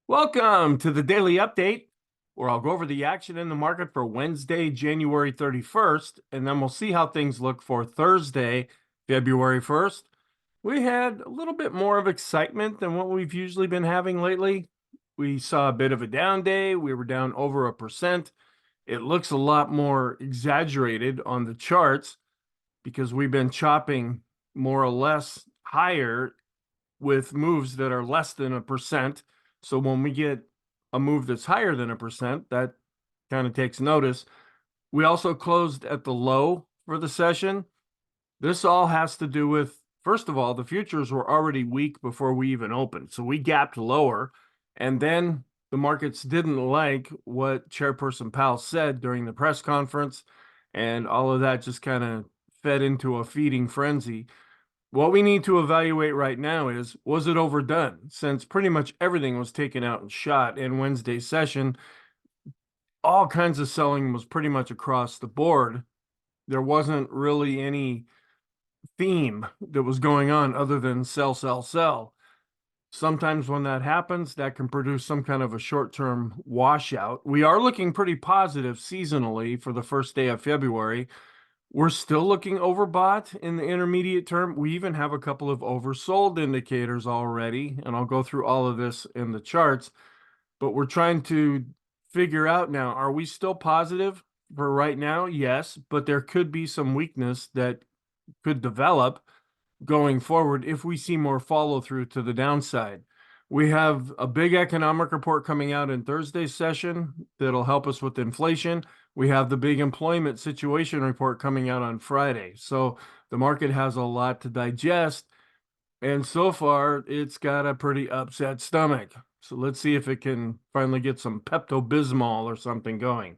Welcome to the daily update, where I'll go over the action in the market for Wednesday, January 31st, and then we'll see how things look for Thursday, February 1st. We had a little bit more of excitement than what we've usually been having lately. We saw a bit of a down day. We were down over 1%. It looks a lot more exaggerated on the charts because we've been chopping more or less higher with moves that are less than 1%. So when we get a move that's higher than 1%, that kind of takes notice. We also closed at the low for the session. This all has to do with, first of all, the futures were already weak before we even opened. So we gapped lower, and then the markets didn't like what Chairperson Powell said during the press conference, and all of that just kind of fed into a feeding frenzy. What we need to evaluate right now is, was it overdone? Since pretty much everything was taken out and shot in Wednesday's session, all kinds of selling was pretty much across the board. There wasn't really any theme that was going on other than sell, sell, sell. Sometimes when that happens, that can produce some kind of a short-term washout. We are looking pretty positive seasonally for the first day of February. We're still looking overbought in the intermediate term. We even have a couple of oversold indicators already, and I'll go through all of this in the charts. But we're trying to figure out now, are we still positive for right now? Yes, but there could be some weakness that could develop going forward if we see more follow through to the downside. We have a big economic report coming out in Thursday's session that'll help us with inflation. We have the big employment situation report coming out on Friday. So the market has a lot to digest. And so far, it's got a pretty upset stomach. So let's see if it can finally get some Pepto-Bismol or something going.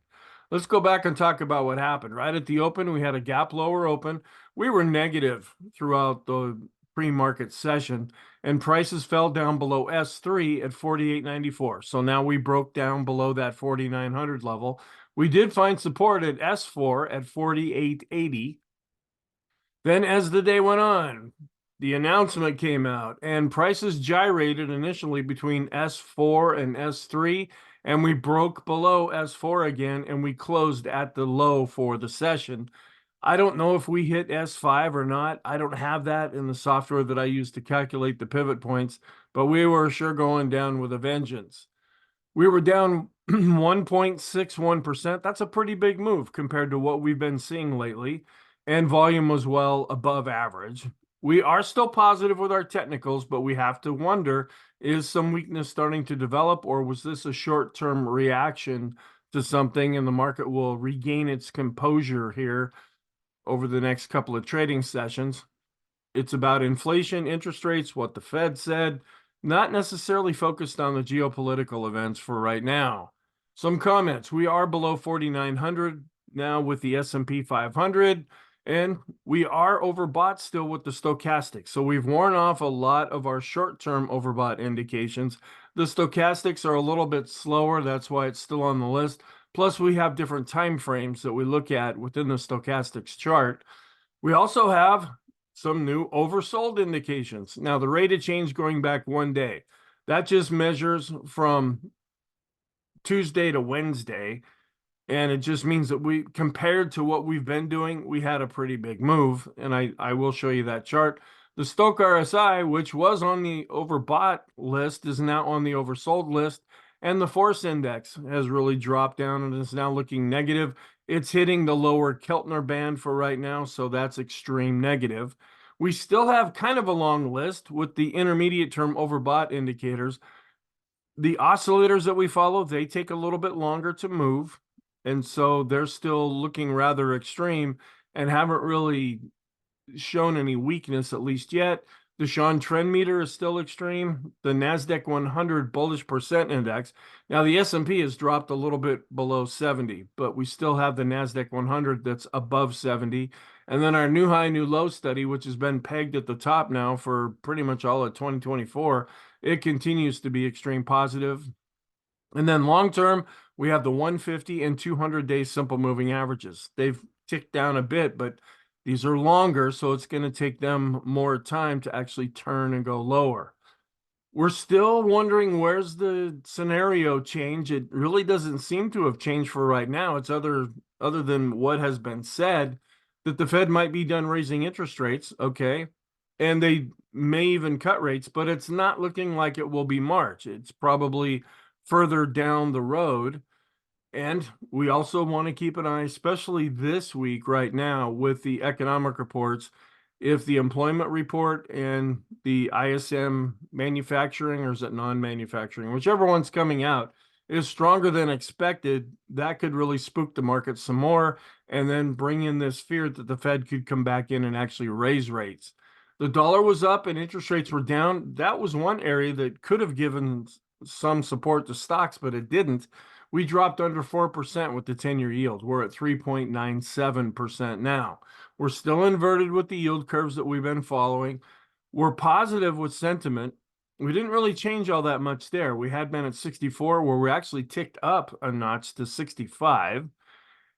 Let's go back and talk about what happened. Right at the open, we had a gap lower open. We were negative throughout the pre-market session, and prices fell down below S3 at 48.94. So now we broke down below that 4,900 level. We did find support at S4 at 48.80. Then as the day went on, the announcement came out, and prices gyrated initially between S4 and S3, and we broke below S4 again, and we closed at the low for the session. I don't know if we hit S5 or not. I don't have that in the software that I use to calculate the pivot points, but we were sure going down with a vengeance. We were down 1.61%. That's a pretty big move compared to what we've been seeing lately, and volume was well above average. We are still positive with our technicals, but we have to wonder, is some weakness starting to develop, or was this a short-term reaction to something and the market will regain its composure here over the next couple of trading sessions? It's about inflation, interest rates, what the Fed said, not necessarily focused on the geopolitical events for right now. Some comments. We are below 4,900 now with the S&P 500. And we are overbought still with the stochastics. So we've worn off a lot of our short-term overbought indications. The stochastics are a little bit slower. That's why it's still on the list. Plus, we have different time frames that we look at within the stochastics chart. We also have some new oversold indications. Now, the rate of change going back one day, that just measures from Tuesday to Wednesday. And it just means that we, compared to what we've been doing, we had a pretty big move. And I will show you that chart. The Stoch RSI, which was on the overbought list, is now on the oversold list. And the force index has really dropped down and is now looking negative. It's hitting the lower Keltner band for right now, so that's extreme negative. We still have kind of a long list with the intermediate term overbought indicators. The oscillators that we follow, they take a little bit longer to move. And so they're still looking rather extreme and haven't really shown any weakness, at least yet. The Sean trend meter is still extreme. The NASDAQ 100 bullish percent index. Now, the S&P has dropped a little bit below 70, but we still have the NASDAQ 100 that's above 70. And then our new high, new low study, which has been pegged at the top now for pretty much all of 2024, it continues to be extreme positive. And then long term, we have the 150 and 200-day simple moving averages. They've ticked down a bit, but these are longer, so it's going to take them more time to actually turn and go lower. We're still wondering where's the scenario change. It really doesn't seem to have changed for right now. It's other than what has been said that the Fed might be done raising interest rates, okay? And they may even cut rates, but it's not looking like it will be March. It's probably further down the road. And we also want to keep an eye, especially this week right now with the economic reports. If the employment report and the ISM manufacturing, or is it non-manufacturing, whichever one's coming out, is stronger than expected, that could really spook the market some more and then bring in this fear that the Fed could come back in and actually raise rates. The dollar was up and interest rates were down. That was one area that could have given some support to stocks, but it didn't. We dropped under 4% with the 10-year yield. We're at 3.97% now. We're still inverted with the yield curves that we've been following. We're positive with sentiment. We didn't really change all that much there. We had been at 64, where we actually ticked up a notch to 65.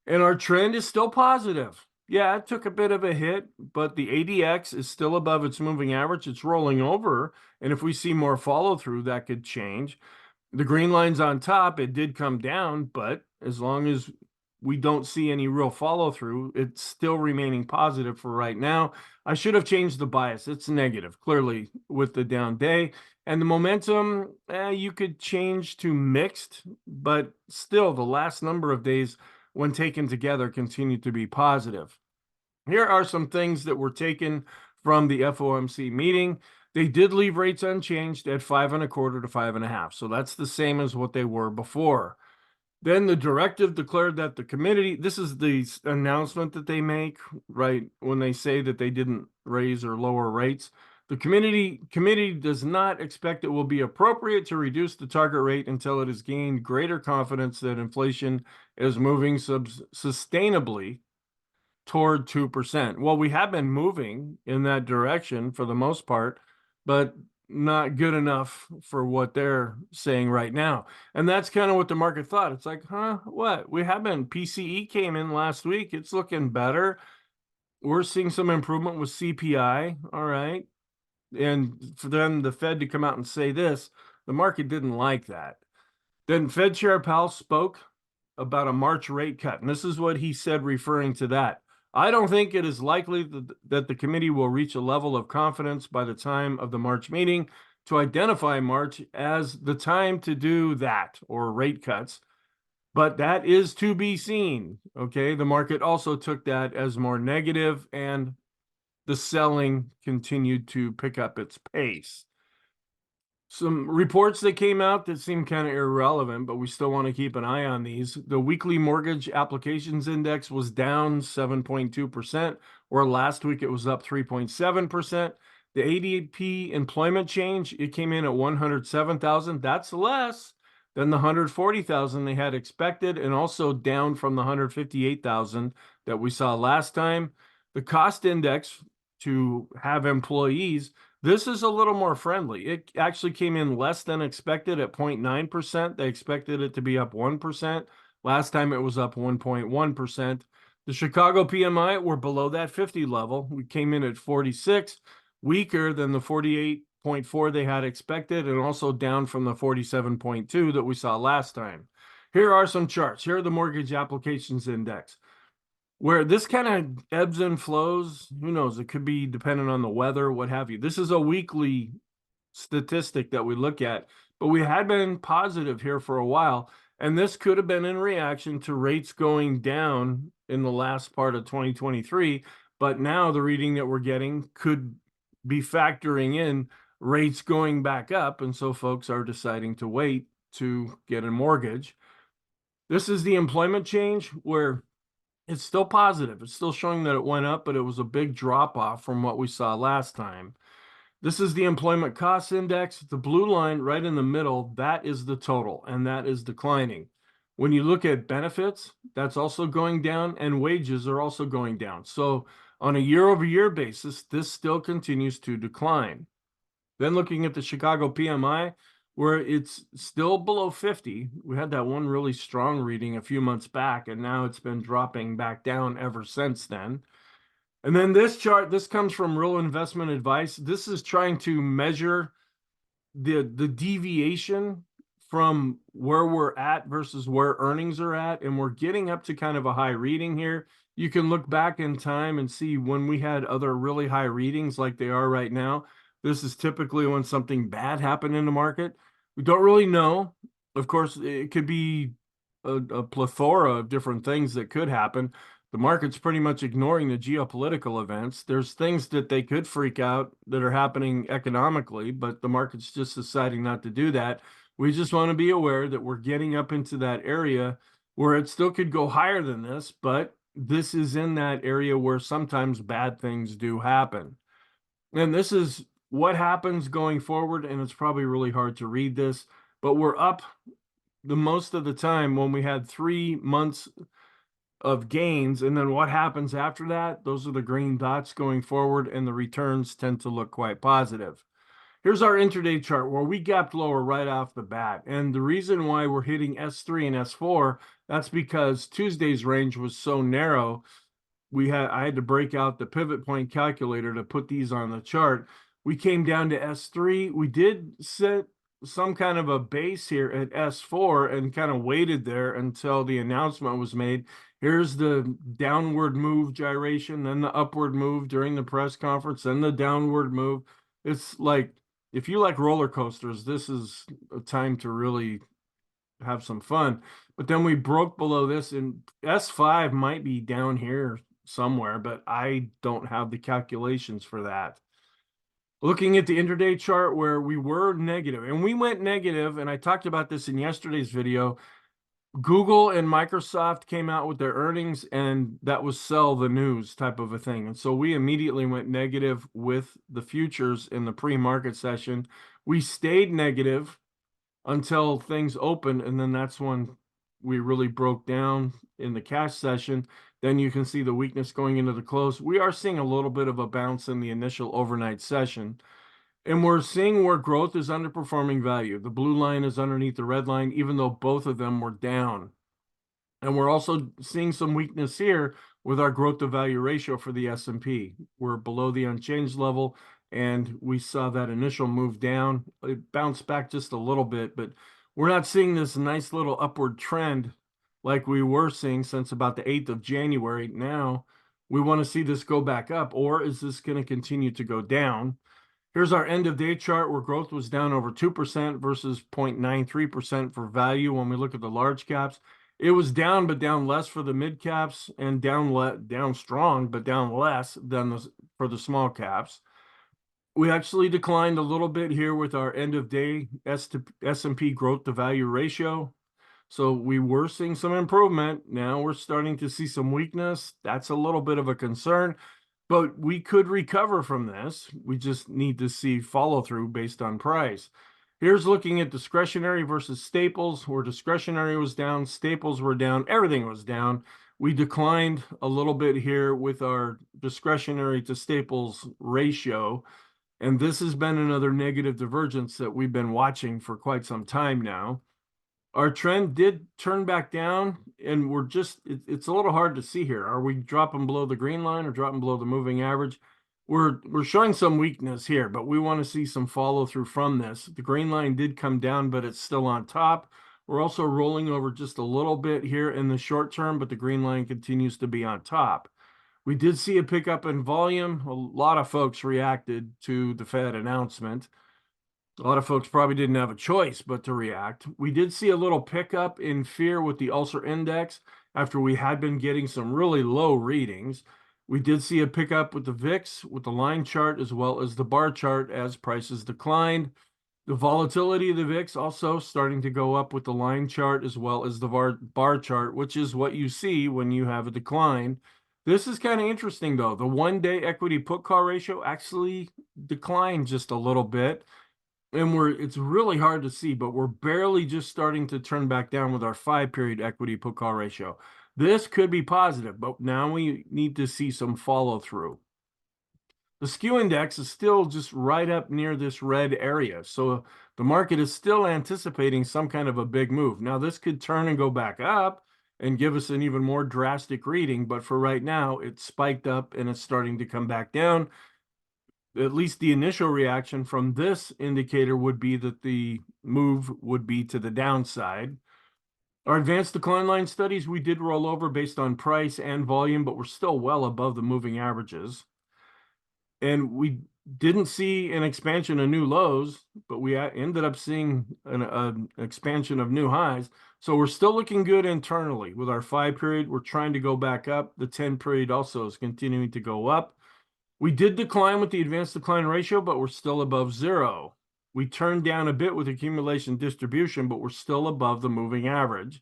And our trend is still positive. Yeah, it took a bit of a hit, but the ADX is still above its moving average. It's rolling over. And if we see more follow through, that could change. The green line's on top. It did come down, but as long as we don't see any real follow through, it's still remaining positive for right now. I should have changed the bias. It's negative, clearly, with the down day. And the momentum, you could change to mixed, but still the last number of days when taken together continue to be positive. Here are some things that were taken from the FOMC meeting. They did leave rates unchanged at 5.25 to 5.5. So that's the same as what they were before. Then the directive declared that the committee, this is the announcement that they make, right, when they say that they didn't raise or lower rates. The committee does not expect it will be appropriate to reduce the target rate until it has gained greater confidence that inflation is moving sustainably toward 2%. Well, we have been moving in that direction for the most part, but not good enough for what they're saying right now. And that's kind of what the market thought. It's like, what? We have been, PCE came in last week. It's looking better. We're seeing some improvement with CPI. All right. And for them, the Fed to come out and say this, the market didn't like that. Then Fed Chair Powell spoke about a March rate cut. And this is what he said, referring to that. I don't think it is likely that the committee will reach a level of confidence by the time of the March meeting to identify March as the time to do that, or rate cuts. But that is to be seen. Okay. The market also took that as more negative, and the selling continued to pick up its pace. Some reports that came out that seem kind of irrelevant, but we still want to keep an eye on these. The weekly mortgage applications index was down 7.2%, where last week it was up 3.7%. The ADP employment change, it came in at 107,000. That's less than the 140,000 they had expected, and also down from the 158,000 that we saw last time. The cost index to have employees, this is a little more friendly. It actually came in less than expected at 0.9%. They expected it to be up 1%. Last time it was up 1.1%. The Chicago PMI, we're below that 50 level. We came in at 46, weaker than the 48.4 they had expected, and also down from the 47.2 that we saw last time. Here are some charts. Here are the mortgage applications index, where this kind of ebbs and flows. Who knows? It could be dependent on the weather, what have you. This is a weekly statistic that we look at, but we had been positive here for a while, and this could have been in reaction to rates going down in the last part of 2023. But now the reading that we're getting could be factoring in rates going back up, and so folks are deciding to wait to get a mortgage. This is the employment change, where it's still positive. It's still showing that it went up, but it was a big drop off from what we saw last time. This is the employment cost index. The blue line right in the middle, that is the total, and that is declining. When you look at benefits, that's also going down, and wages are also going down. So on a year-over-year basis, this still continues to decline. Then looking at the Chicago PMI, where it's still below 50. We had that one really strong reading a few months back, and now it's been dropping back down ever since then. And then this chart, this comes from Real Investment Advice. This is trying to measure the deviation from where we're at versus where earnings are at, and we're getting up to kind of a high reading here. You can look back in time and see when we had other really high readings like they are right now. This is typically when something bad happened in the market. We don't really know. Of course, it could be a plethora of different things that could happen. The market's pretty much ignoring the geopolitical events. There's things that they could freak out that are happening economically, but the market's just deciding not to do that. We just want to be aware that we're getting up into that area where it still could go higher than this, but this is in that area where sometimes bad things do happen. And this is what happens going forward, and it's probably really hard to read this, but we're up the most of the time when we had 3 months of gains. And then what happens after that? Those are the green dots going forward, and the returns tend to look quite positive. Here's our intraday chart where we gapped lower right off the bat. And the reason why we're hitting S3 and S4, that's because Tuesday's range was so narrow. I had to break out the pivot point calculator to put these on the chart. We came down to S3. We did set some kind of a base here at S4 and kind of waited there until the announcement was made. Here's the downward move gyration, then the upward move during the press conference, then the downward move. It's like, if you like roller coasters, this is a time to really have some fun. But then we broke below this, and S5 might be down here somewhere, but I don't have the calculations for that. Looking at the intraday chart where we were negative, and we went negative, and I talked about this in yesterday's video. Google and Microsoft came out with their earnings, and that was sell the news type of a thing. And so we immediately went negative with the futures in the pre-market session. We stayed negative until things opened, and then that's when we really broke down in the cash session. Then you can see the weakness going into the close. We are seeing a little bit of a bounce in the initial overnight session, and we're seeing where growth is underperforming value. The blue line is underneath the red line, even though both of them were down. And we're also seeing some weakness here with our growth to value ratio for the S&P. We're below the unchanged level, and we saw that initial move down. It bounced back just a little bit, but we're not seeing this nice little upward trend like we were seeing since about the 8th of January. Now we want to see this go back up, or is this going to continue to go down? Here's our end of day chart where growth was down over 2% versus 0.93% for value. When we look at the large caps, it was down, but down less for the mid caps, and down strong, but down less than for the small caps. We actually declined a little bit here with our end of day S&P growth to value ratio. So we were seeing some improvement. Now we're starting to see some weakness. That's a little bit of a concern, but we could recover from this. We just need to see follow through based on price. Here's looking at discretionary versus staples, where discretionary was down, staples were down, everything was down. We declined a little bit here with our discretionary to staples ratio, and this has been another negative divergence that we've been watching for quite some time now. Our trend did turn back down, and it's a little hard to see here. Are we dropping below the green line or dropping below the moving average? We're showing some weakness here, but we want to see some follow through from this. The green line did come down, but it's still on top. We're also rolling over just a little bit here in the short term, but the green line continues to be on top. We did see a pickup in volume. A lot of folks reacted to the Fed announcement. A lot of folks probably didn't have a choice but to react. We did see a little pickup in fear with the Ulcer Index after we had been getting some really low readings. We did see a pickup with the VIX, with the line chart, as well as the bar chart as prices declined. The volatility of the VIX also starting to go up with the line chart as well as the bar chart, which is what you see when you have a decline. This is kind of interesting, though. The one-day equity put call ratio actually declined just a little bit. And it's really hard to see, but we're barely just starting to turn back down with our 5-period equity put call ratio. This could be positive, but now we need to see some follow through. The skew index is still just right up near this red area. So the market is still anticipating some kind of a big move. Now this could turn and go back up and give us an even more drastic reading, but for right now, it's spiked up and it's starting to come back down. at least the initial reaction from this indicator would be that the move would be to the downside. Our advanced decline line studies, we did roll over based on price and volume, but we're still well above the moving averages. And we didn't see an expansion of new lows, but we ended up seeing an expansion of new highs. So we're still looking good internally. With our 5 period, we're trying to go back up. The 10 period also is continuing to go up. We did decline with the advanced decline ratio, but we're still above 0. We turned down a bit with accumulation distribution, but we're still above the moving average.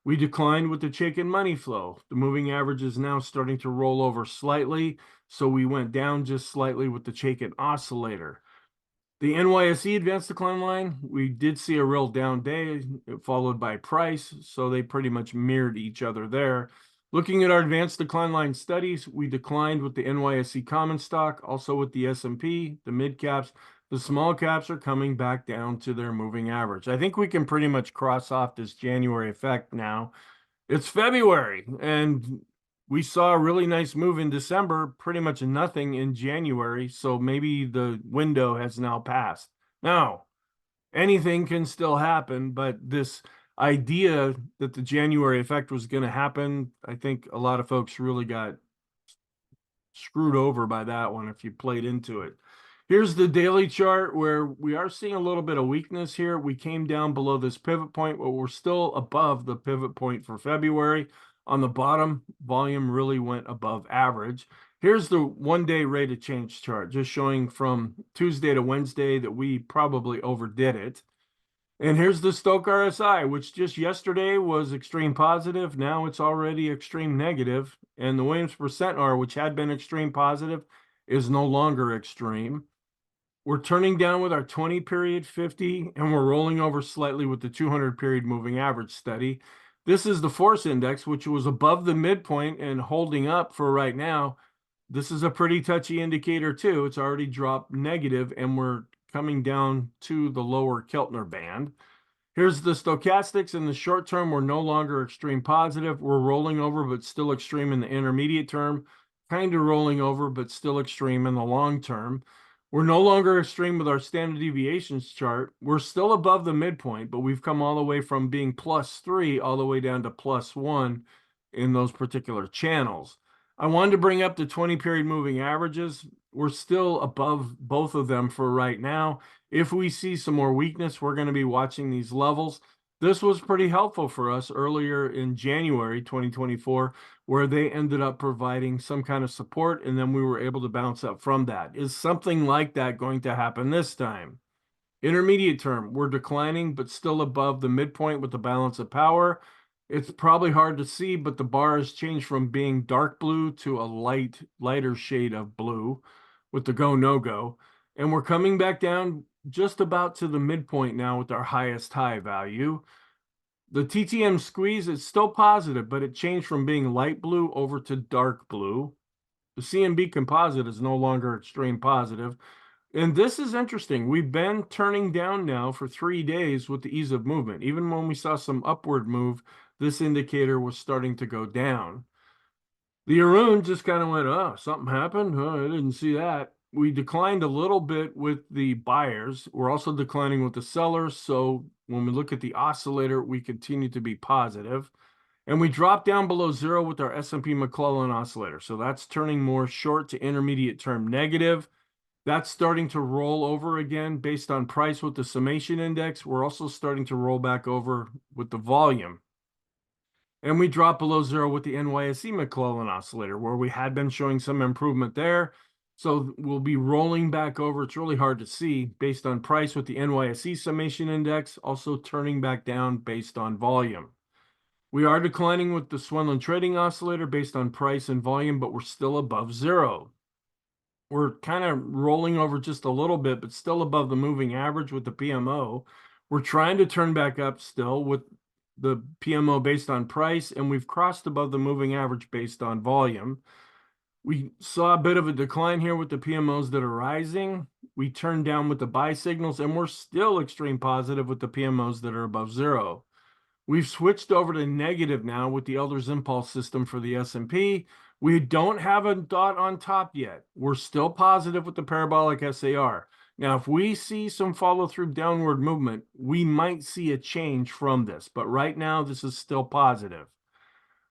We declined with the Chaikin money flow. The moving average is now starting to roll over slightly, so we went down just slightly with the Chaikin oscillator. The NYSE advanced decline line, we did see a real down day, followed by price, so they pretty much mirrored each other there. Looking at our advanced decline line studies, we declined with the NYSE common stock, also with the S&P, the mid caps. The small caps are coming back down to their moving average. I think we can pretty much cross off this January effect now. It's February, and we saw a really nice move in December, pretty much nothing in January, so maybe the window has now passed. Now, anything can still happen, but this idea that the January effect was going to happen, I think a lot of folks really got screwed over by that one if you played into it. Here's the daily chart where we are seeing a little bit of weakness here. We came down below this pivot point, but we're still above the pivot point for February. On the bottom, volume really went above average. Here's the 1-day rate of change chart, just showing from Tuesday to Wednesday that we probably overdid it. And here's the Stochk RSI, which just yesterday was extreme positive. Now it's already extreme negative. And the Williams percent R, which had been extreme positive, is no longer extreme. We're turning down with our 20 period 50, and we're rolling over slightly with the 200 period moving average study. This is the force index, which was above the midpoint and holding up for right now. This is a pretty touchy indicator too. It's already dropped negative, and we're coming down to the lower Keltner band. Here's the stochastics. In the short term, we're no longer extreme positive. We're rolling over, but still extreme in the intermediate term, kind of rolling over, but still extreme in the long term. We're no longer extreme with our standard deviations chart. We're still above the midpoint, but we've come all the way from being +3 all the way down to +1 in those particular channels. I wanted to bring up the 20 period moving averages. We're still above both of them for right now. If we see some more weakness, we're going to be watching these levels. This was pretty helpful for us earlier in January 2024, where they ended up providing some kind of support, and then we were able to bounce up from that. Is something like that going to happen this time? Intermediate term, we're declining, but still above the midpoint with the balance of power. It's probably hard to see, but the bar has changed from being dark blue to a lighter shade of blue with the go, no go. And we're coming back down just about to the midpoint now with our highest high value. The TTM squeeze is still positive, but it changed from being light blue over to dark blue. The CMB composite is no longer extreme positive. And this is interesting. We've been turning down now for 3 days with the ease of movement. Even when we saw some upward move, this indicator was starting to go down. The Erin just kind of went, oh, something happened? Oh, I didn't see that. We declined a little bit with the buyers. We're also declining with the sellers. So when we look at the oscillator, we continue to be positive. And we dropped down below 0 with our S&P McClellan oscillator. So that's turning more short to intermediate term negative. That's starting to roll over again based on price with the summation index. We're also starting to roll back over with the volume. And we dropped below 0 with the NYSE McClellan oscillator, where we had been showing some improvement there. So we'll be rolling back over. It's really hard to see based on price with the NYSE summation index, also turning back down based on volume. We are declining with the Swenlin trading oscillator based on price and volume, but we're still above 0. We're kind of rolling over just a little bit, but still above the moving average with the PMO. We're trying to turn back up still with the PMO based on price, and we've crossed above the moving average based on volume. We saw a bit of a decline here with the PMOs that are rising. We turned down with the buy signals, and we're still extreme positive with the PMOs that are above 0. We've switched over to negative now with the Elder's Impulse system for the S&P. We don't have a dot on top yet. We're still positive with the parabolic SAR. Now, if we see some follow through downward movement, we might see a change from this, but right now this is still positive.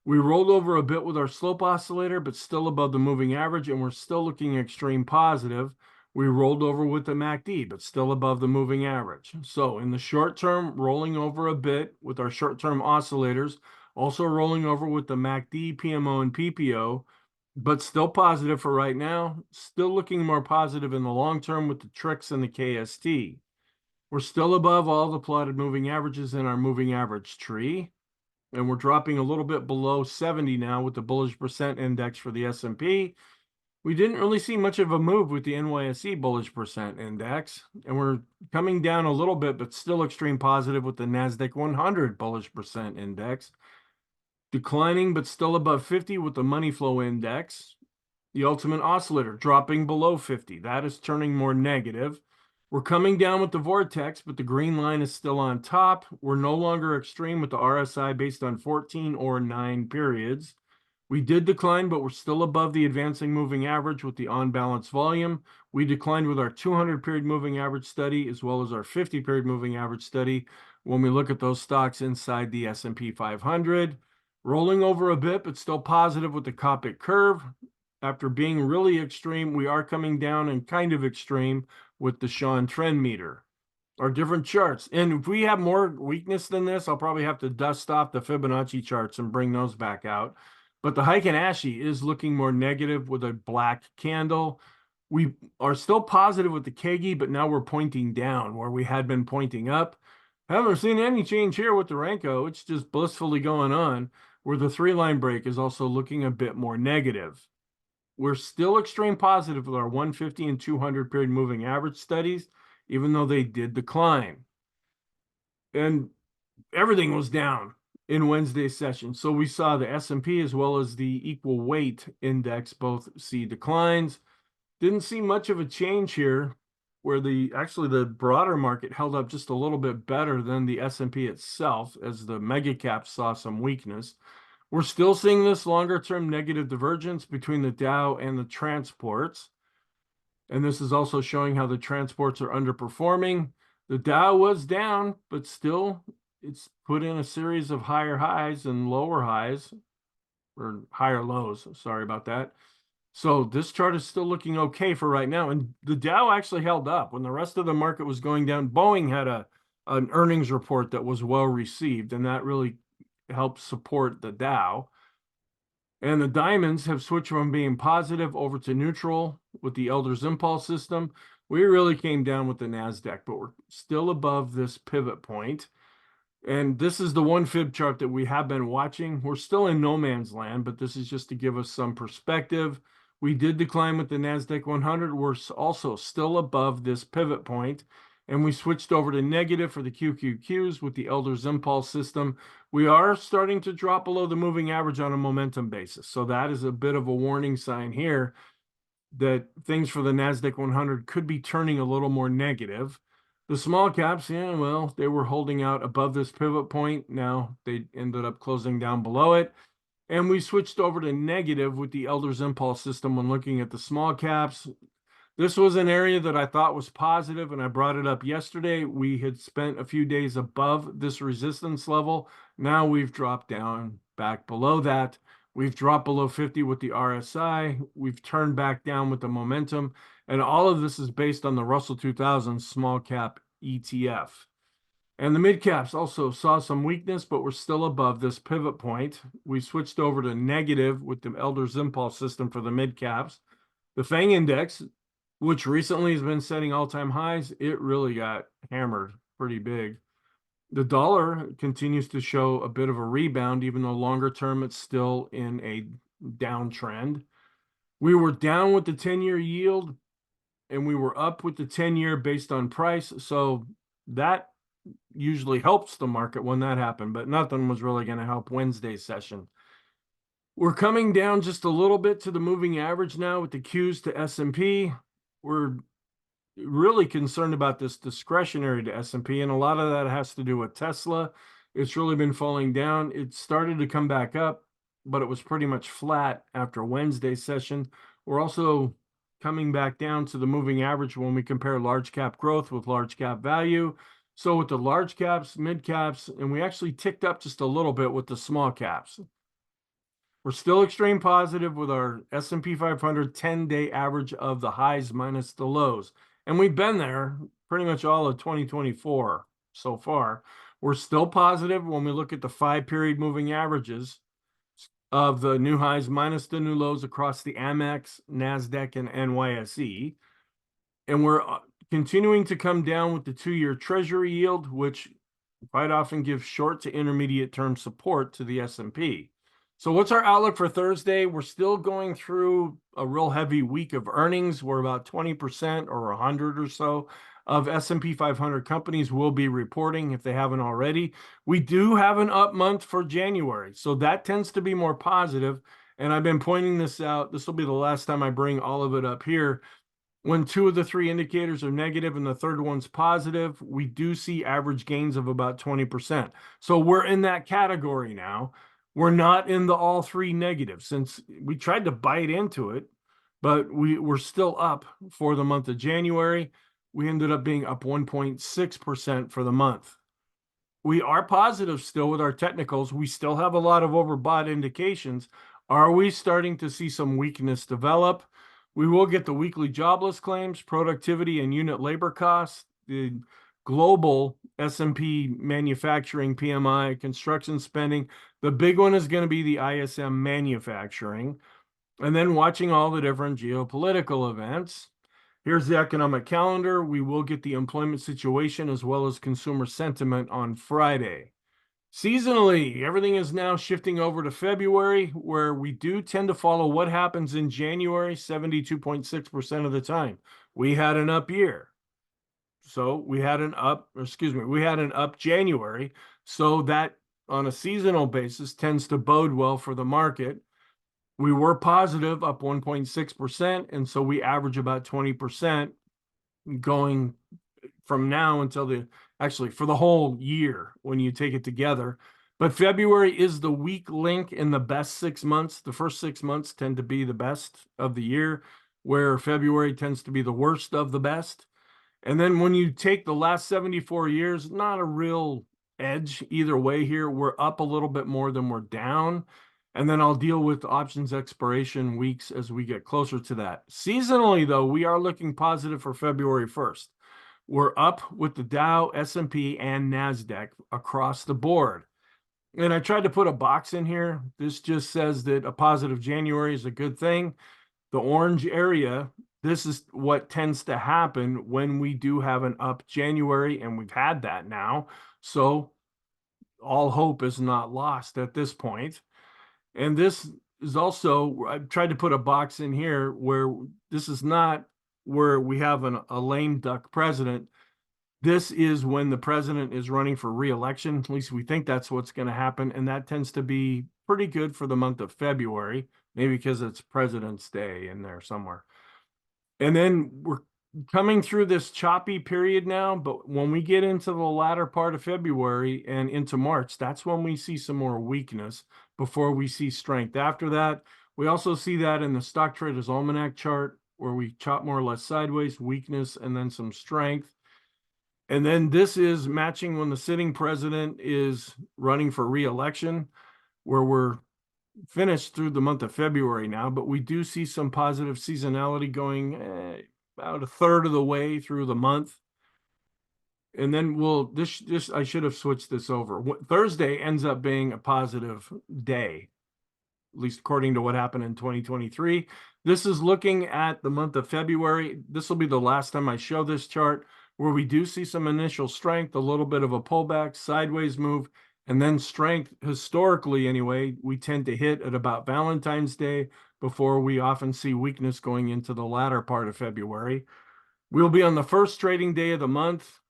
We rolled over a bit with our slope oscillator, but still above the moving average, and we're still looking extreme positive. We rolled over with the MACD, but still above the moving average. So in the short term, rolling over a bit with our short-term oscillators, also rolling over with the MACD, PMO, and PPO, but still positive for right now. Still looking more positive in the long term with the tricks and the KST. We're still above all the plotted moving averages in our moving average tree, and we're dropping a little bit below 70 now with the bullish percent index for the S&P. We didn't really see much of a move with the NYSE bullish percent index, and we're coming down a little bit, but still extreme positive with the NASDAQ 100 bullish percent index. Declining, but still above 50 with the money flow index. The ultimate oscillator dropping below 50. That is turning more negative. We're coming down with the vortex, but the green line is still on top. We're no longer extreme with the RSI based on 14 or 9 periods. We did decline, but we're still above the advancing moving average with the on-balance volume. We declined with our 200-period moving average study as well as our 50-period moving average study when we look at those stocks inside the S&P 500. Rolling over a bit, but still positive with the Copic curve. After being really extreme, we are coming down and kind of extreme with the Sean trend meter. Our different charts. And if we have more weakness than this, I'll probably have to dust off the Fibonacci charts and bring those back out. But the Heiken Ashi is looking more negative with a black candle. We are still positive with the Kegi, but now we're pointing down where we had been pointing up. Haven't seen any change here with the Renko. It's just blissfully going on, where the 3-line break is also looking a bit more negative. We're still extreme positive with our 150 and 200 period moving average studies, even though they did decline. And everything was down in Wednesday's session. So we saw the S&P as well as the equal weight index both see declines. Didn't see much of a change here, where the broader market held up just a little bit better than the S&P itself, as the mega caps saw some weakness. We're still seeing this longer-term negative divergence between the Dow and the transports. And this is also showing how the transports are underperforming. The Dow was down, but still it's put in a series of higher highs and lower highs, or higher lows. Sorry about that. So this chart is still looking okay for right now. And the Dow actually held up when the rest of the market was going down. Boeing had an earnings report that was well received, and that really helped support the Dow. And the diamonds have switched from being positive over to neutral with the Elder's Impulse system. We really came down with the NASDAQ, but we're still above this pivot point. And this is the one fib chart that we have been watching. We're still in no man's land, but this is just to give us some perspective. We did decline with the NASDAQ 100. We're also still above this pivot point. And we switched over to negative for the QQQs with the Elder's Impulse system. We are starting to drop below the moving average on a momentum basis. So that is a bit of a warning sign here that things for the NASDAQ 100 could be turning a little more negative. The small caps, yeah, well, they were holding out above this pivot point. Now they ended up closing down below it. And we switched over to negative with the Elder's Impulse system when looking at the small caps. This was an area that I thought was positive, and I brought it up yesterday. We had spent a few days above this resistance level. Now we've dropped down back below that. We've dropped below 50 with the RSI. We've turned back down with the momentum. And all of this is based on the Russell 2000 small cap ETF. And the mid caps also saw some weakness, but we're still above this pivot point. We switched over to negative with the Elder's Impulse system for the mid caps. The FANG index, which recently has been setting all-time highs, it really got hammered pretty big. The dollar continues to show a bit of a rebound, even though longer term it's still in a downtrend. We were down with the 10-year yield, and we were up with the 10-year based on price. So that usually helps the market when that happened, but nothing was really going to help Wednesday's session. We're coming down just a little bit to the moving average now with the Qs to S&P. We're really concerned about this discretionary to S&P, and a lot of that has to do with Tesla. It's really been falling down. It started to come back up. but it was pretty much flat after Wednesday's session. We're also coming back down to the moving average when we compare large cap growth with large cap value. So with the large caps, mid caps, and we actually ticked up just a little bit with the small caps. We're still extreme positive with our S&P 500 10-day average of the highs minus the lows. And we've been there pretty much all of 2024 so far. We're still positive when we look at the 5-period moving averages of the new highs minus the new lows across the Amex, NASDAQ, and NYSE. And we're continuing to come down with the 2-year Treasury yield, which quite often gives short to intermediate term support to the S&P. So what's our outlook for Thursday? We're still going through a real heavy week of earnings. We're about 20% or 100 or so of S&P 500 companies will be reporting if they haven't already. We do have an up month for January, so that tends to be more positive. And I've been pointing this out. This will be the last time I bring all of it up here. When 2 of the 3 indicators are negative and the third one's positive, we do see average gains of about 20%. So we're in that category now. We're not in the all 3 negatives since we tried to bite into it, but we're still up for the month of January. We ended up being up 1.6% for the month. We are positive still with our technicals. We still have a lot of overbought indications. Are we starting to see some weakness develop? We will get the weekly jobless claims, productivity, and unit labor costs, the global S&P manufacturing PMI, construction spending. The big one is going to be the ISM manufacturing. And then watching all the different geopolitical events. Here's the economic calendar. We will get the employment situation as well as consumer sentiment on Friday. Seasonally, everything is now shifting over to February, where we do tend to follow what happens in January 72.6% of the time. We had an up year. So we had an up January. So that on a seasonal basis tends to bode well for the market. We were positive, up 1.6%, and so we average about 20% going from now until for the whole year when you take it together. But February is the weak link in the best 6 months. The first 6 months tend to be the best of the year, where February tends to be the worst of the best. And then when you take the last 74 years, not a real edge either way here. We're up a little bit more than we're down. And then I'll deal with options expiration weeks as we get closer to that. Seasonally, though, we are looking positive for February 1st. We're up with the Dow, S&P, and NASDAQ across the board. And I tried to put a box in here. This just says that a positive January is a good thing. The orange area, this is what tends to happen when we do have an up January, and we've had that now. So all hope is not lost at this point. And this is also, I've tried to put a box in here where this is not where we have a lame duck president. This is when the president is running for re-election. At least we think that's what's going to happen. And that tends to be pretty good for the month of February, maybe because it's President's Day in there somewhere. And then we're coming through this choppy period now, but when we get into the latter part of February and into March, that's when we see some more weakness before we see strength. After that, we also see that in the Stock Traders Almanac chart, where we chop more or less sideways, weakness, and then some strength. And then this is matching when the sitting president is running for re-election, where we're finished through the month of February now, but we do see some positive seasonality going about a third of the way through the month. And then I should have switched this over. Thursday ends up being a positive day, at least according to what happened in 2023. This is looking at the month of February. This will be the last time I show this chart, where we do see some initial strength, a little bit of a pullback, sideways move, and then strength. Historically, anyway, we tend to hit at about Valentine's Day before we often see weakness going into the latter part of February. We'll be on the first trading day of the month,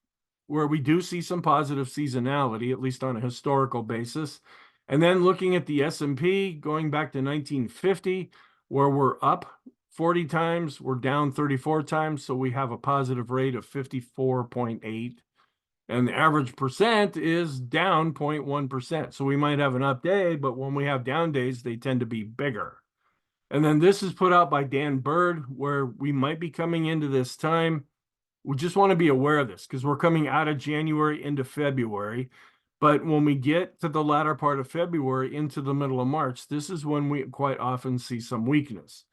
where we do see some positive seasonality, at least on a historical basis. And then looking at the S&P, going back to 1950, where we're up 40 times, we're down 34 times, so we have a positive rate of 54.8. And the average percent is down 0.1%. So we might have an up day, but when we have down days, they tend to be bigger. And then this is put out by Dan Bird, where we might be coming into this time. We just want to be aware of this because we're coming out of January into February. But when we get to the latter part of February into the middle of March, this is when we quite often see some weakness.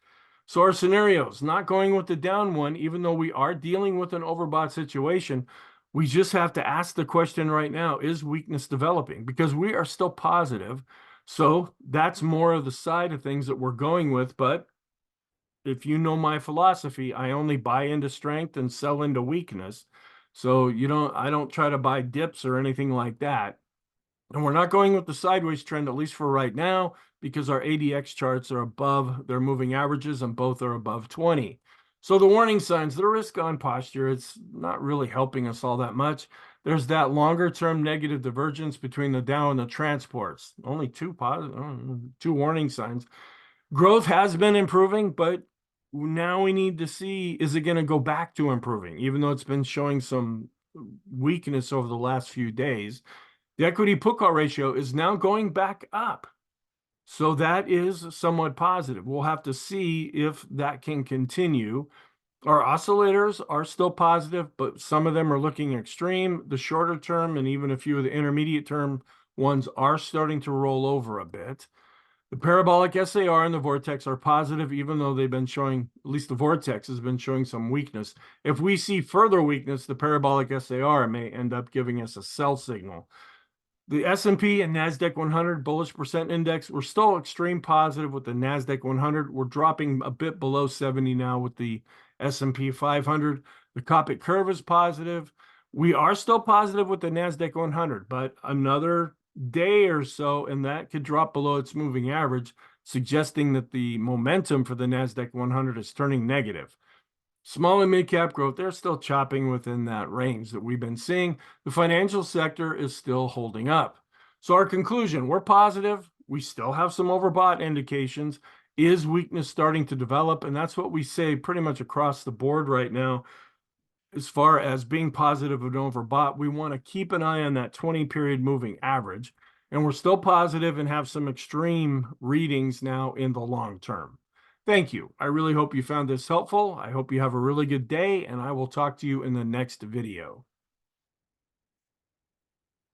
So our scenarios, not going with the down one, even though we are dealing with an overbought situation, we just have to ask the question right now, is weakness developing? Because we are still positive. So that's more of the side of things that we're going with. But if you know my philosophy, I only buy into strength and sell into weakness. So I don't try to buy dips or anything like that. And we're not going with the sideways trend, at least for right now, because our ADX charts are above their moving averages and both are above 20. So the warning signs, the risk on posture, it's not really helping us all that much. There's that longer term negative divergence between the Dow and the transports. Only two warning signs. Growth has been improving, but now we need to see, is it going to go back to improving, even though it's been showing some weakness over the last few days. The equity put call ratio is now going back up. So that is somewhat positive. We'll have to see if that can continue. Our oscillators are still positive, but some of them are looking extreme. The shorter term and even a few of the intermediate term ones are starting to roll over a bit. The parabolic SAR and the vortex are positive, even though they've been showing, at least the vortex has been showing some weakness. If we see further weakness, the parabolic SAR may end up giving us a sell signal. The S&P and NASDAQ 100 bullish percent index, we're still extreme positive with the NASDAQ 100. We're dropping a bit below 70 now with the S&P 500. The Copic curve is positive. We are still positive with the NASDAQ 100, but another day or so, and that could drop below its moving average, suggesting that the momentum for the NASDAQ 100 is turning negative. Small and mid cap growth, they're still chopping within that range that we've been seeing. The financial sector is still holding up. So our conclusion, we're positive. We still have some overbought indications. Is weakness starting to develop? And that's what we say pretty much across the board right now. As far as being positive and overbought, we want to keep an eye on that 20-period moving average. And we're still positive and have some extreme readings now in the long term. Thank you. I really hope you found this helpful. I hope you have a really good day, and I will talk to you in the next video.